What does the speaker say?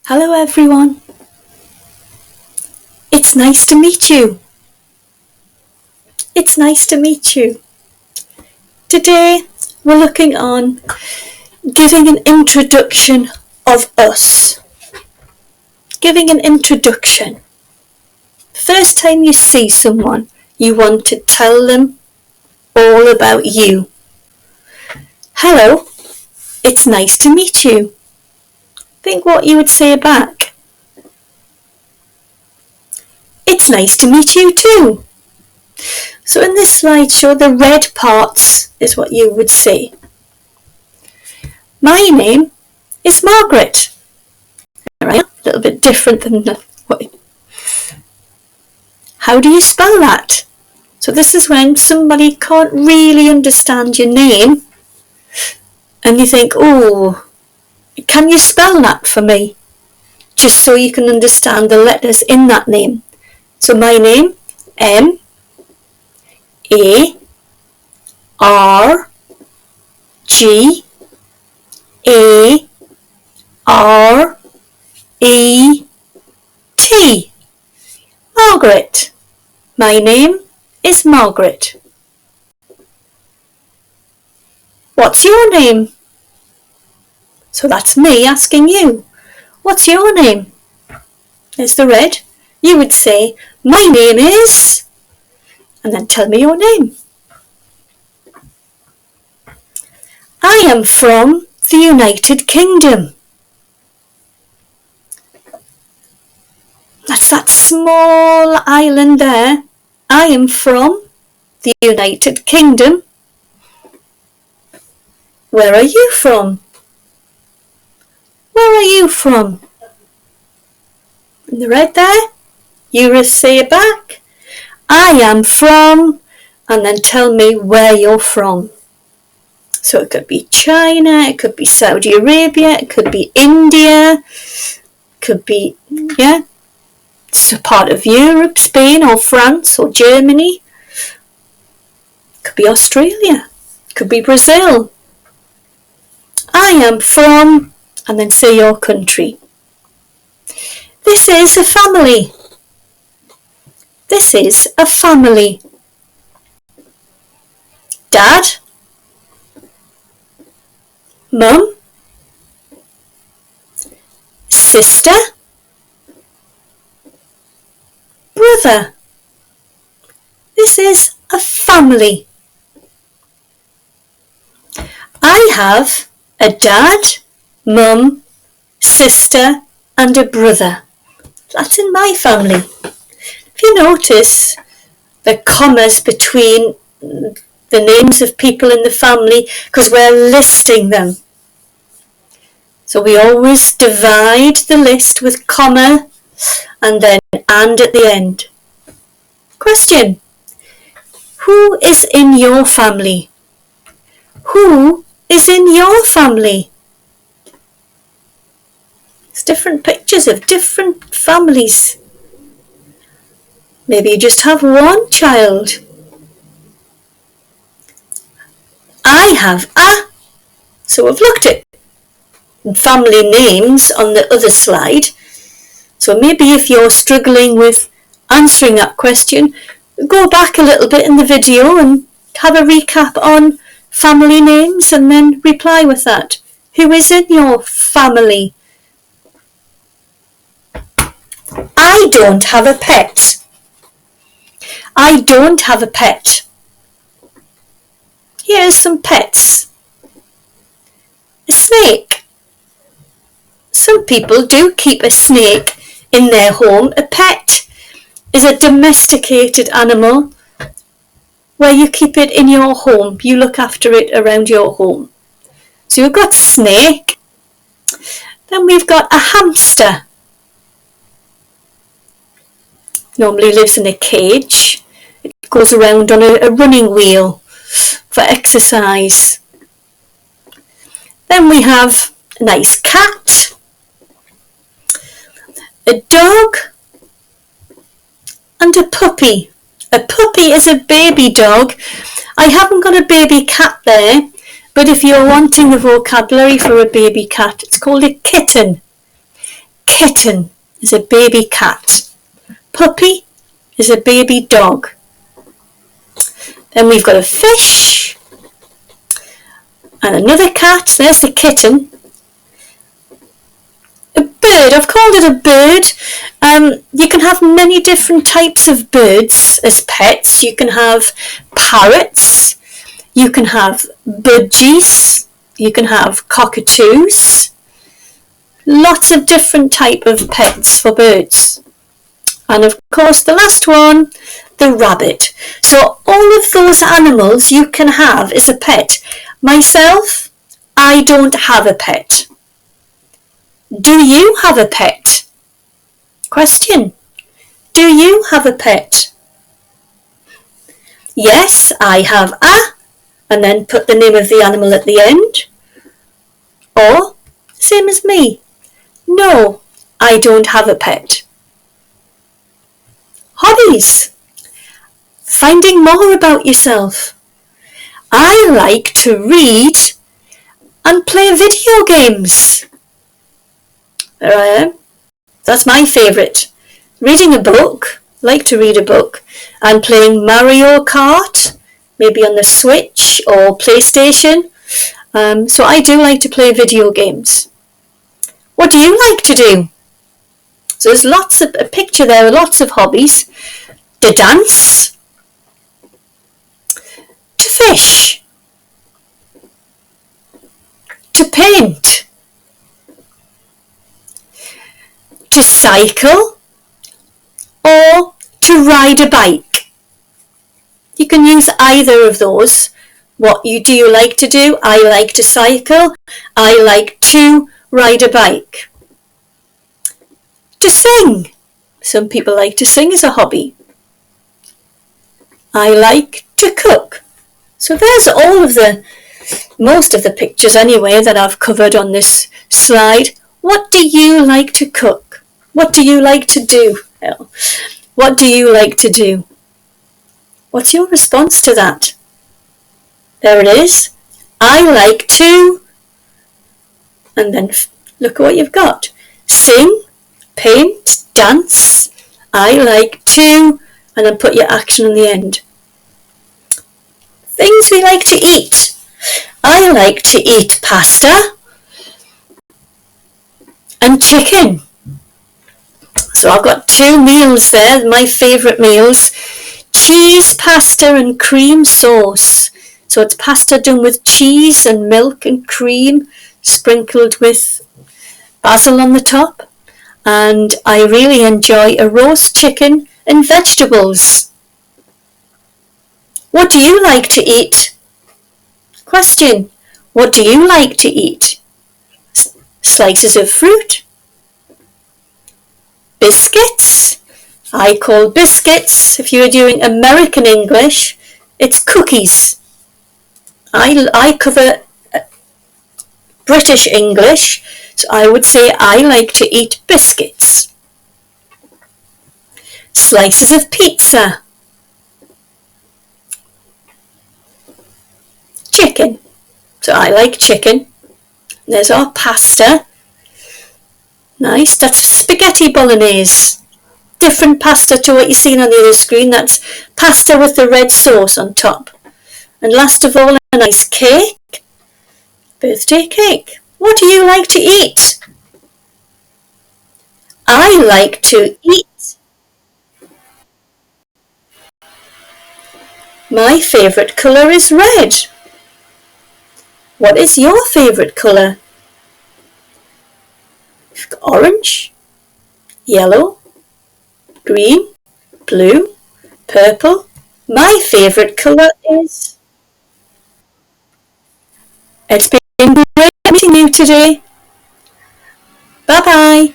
Hello everyone. It's nice to meet you. It's nice to meet you. Today we're looking on giving an introduction of us. Giving an introduction. First time you see someone, you want to tell them all about you. Hello, it's nice to meet you. Think what you would say back. It's nice to meet you too. So in this slideshow, the red parts is what you would say. My name is Margaret. Alright, a little bit different than what. How do you spell that? So this is when somebody can't really understand your name and you think, oh, can you spell that for me? Just so you can understand the letters in that name. So my name, M-A-R-G-A-R-E-T. Margaret. My name is Margaret. What's your name? So that's me asking you. What's your name? There's the red. You would say, my name is, and then tell me your name. I am from the United Kingdom. That's that small island there. I am from the United Kingdom. Where are you from? Where are you from? In the red there, you say it back. I am from, and then tell me where you're from. So it could be China, it could be Saudi Arabia, it could be India, it could be, it's a part of Europe, Spain or France or Germany. It could be Australia, it could be Brazil. I am from, and then say your country. This is a family. This is a family. Dad, Mum, sister, brother. This is a family. I have a dad, mum, sister and a brother. That's in my family. If you notice the commas between the names of people in the family, because we're listing them. So we always divide the list with comma and then and at the end. Question. Who is in your family? Who is in your family? It's different pictures of different families. Maybe you just have one child. I have a. So we've looked at family names on the other slide. So maybe if you're struggling with answering that question, go back a little bit in the video and have a recap on family names and then reply with that. Who is in your family? I don't have a pet. I don't have a pet. Here's some pets. A snake. Some people do keep a snake in their home. A pet is a domesticated animal where you keep it in your home. You look after it around your home. So you've got snake. Then we've got a hamster. Normally lives in a cage. It goes around on a running wheel for exercise. Then we have a nice cat, a dog and a puppy. A puppy is a baby dog. I haven't got a baby cat there, but if you're wanting the vocabulary for a baby cat, it's called a kitten. Kitten is a baby cat. Puppy is a baby dog. Then we've got a fish and another cat. There's the kitten. A bird, I've called it a bird. You can have many different types of birds as pets. You can have parrots, you can have budgies, you can have cockatoos. Lots of different type of pets for birds. And of course the last one, the rabbit. So all of those animals you can have as a pet. Myself, I don't have a pet. Do you have a pet? Question. Do you have a pet? Yes, I have a, and then put the name of the animal at the end. Or, same as me. No, I don't have a pet. Hobbies. Finding more about yourself. I like to read and play video games. There I am. That's my favourite. Reading a book. Like to read a book. And playing Mario Kart. Maybe on the Switch or PlayStation. So I do like to play video games. What do you like to do? So there's a picture there with lots of hobbies. To dance. To fish. To paint. To cycle. Or to ride a bike. You can use either of those. What do you like to do? I like to cycle. I like to ride a bike. To sing. Some people like to sing as a hobby. I like to cook. So there's most of the pictures anyway that I've covered on this slide. What do you like to cook? What do you like to do? What do you like to do? What's your response to that? There it is. I like to, and then look at what you've got. Sing, paint, dance. I like to, and then put your action on the end. Things we like to eat. I like to eat pasta and chicken. So I've got two meals there, my favourite meals. Cheese pasta and cream sauce. So it's pasta done with cheese and milk and cream, sprinkled with basil on the top. And I really enjoy a roast chicken and vegetables. What do you like to eat? Question. What do you like to eat? Slices of fruit? Biscuits? I call biscuits, if you're doing American English, it's cookies. I cover British English, so I would say I like to eat biscuits. Slices of pizza. Chicken. So I like chicken. There's our pasta. Nice. That's spaghetti bolognese. Different pasta to what you're seeing on the other screen. That's pasta with the red sauce on top. And last of all, a nice cake. Birthday cake. What do you like to eat? I like to eat. My favourite colour is red. What is your favourite colour? Orange, yellow, green, blue, purple. My favourite colour is... It's been great meeting you today. Bye bye.